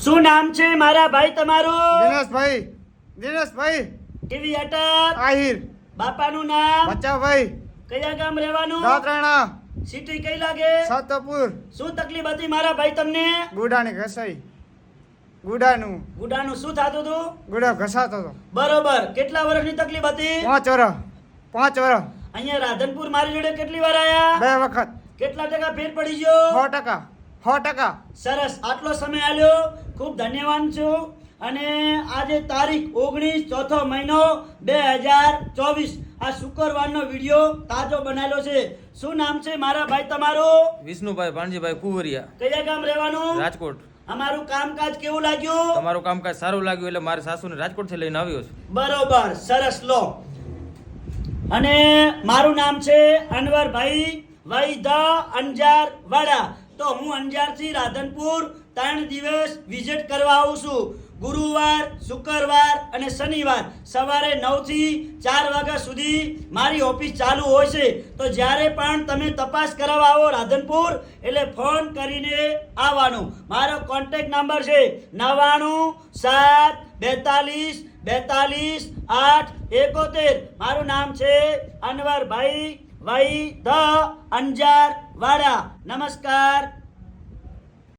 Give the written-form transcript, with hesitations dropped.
શું નામ છે મારા ભાઈ તમારું? દિનેશભાઈ કેવી અટક? આહિર. બાપાનું નામ? બચ્ચાભાઈ. કયા ગામ રહેવાનું? દાત્રાણા. સિટી કઈ લાગે? સાતપુર. શું તકલીફ હતી મારા ભાઈ તમને? ગુડાની ઘસાઈ. ગુડાનું શું થતું હતું? ગુડો ઘસાતો હતો. બરોબર. કેટલા વર્ષની તકલીફ હતી? 5 વર્ષ. અહીંયા રાધનપુર મારી જોડે કેટલી વાર આયા? 2 વખત. કેટલા ટકા ફેર પડી ગયો? 100%. સરસ. આટલો સમય આલ્યો, ખૂબ ધન્યવાદ છું. અને આજે તારીખ 19 ચોથો મહિનો 2024 આ શુક્રવારનો વિડીયો તાજો બનાવેલો છે. શું નામ છે મારા ભાઈ તમારું? વિષ્ણુભાઈ ભાણજીભાઈ કુંવરિયા, કયા ગામ રહેવાનું? રાજકોટ. અમારું કામકાજ કેવું લાગ્યું? તમારું કામકાજ સારું લાગ્યું એટલે મારી સાસુને રાજકોટથી લઈને આવ્યો છું. બરોબર. સરસ. લો. અને મારું નામ છે અનવરભાઈ વૈદા અંજાર વાડા. તો હું અંજારથી રાધનપુર 3 દિવસ વિઝિટ કરવા આવું છું. ગુરુવાર, શુક્રવાર અને શનિવાર સવારે 9 થી 4 વાગ્યા સુધી મારી ઓફિસ ચાલુ હોય છે. તો જ્યારે પણ તમે તપાસ કરાવવા આવો રાધનપુર એટલે ફોન કરીને આવવાનું. મારો કોન્ટેક્ટ નંબર છે 9972422871. મારું નામ છે અનવરભાઈ વૈદ અંજાર વાડા. નમસ્કાર.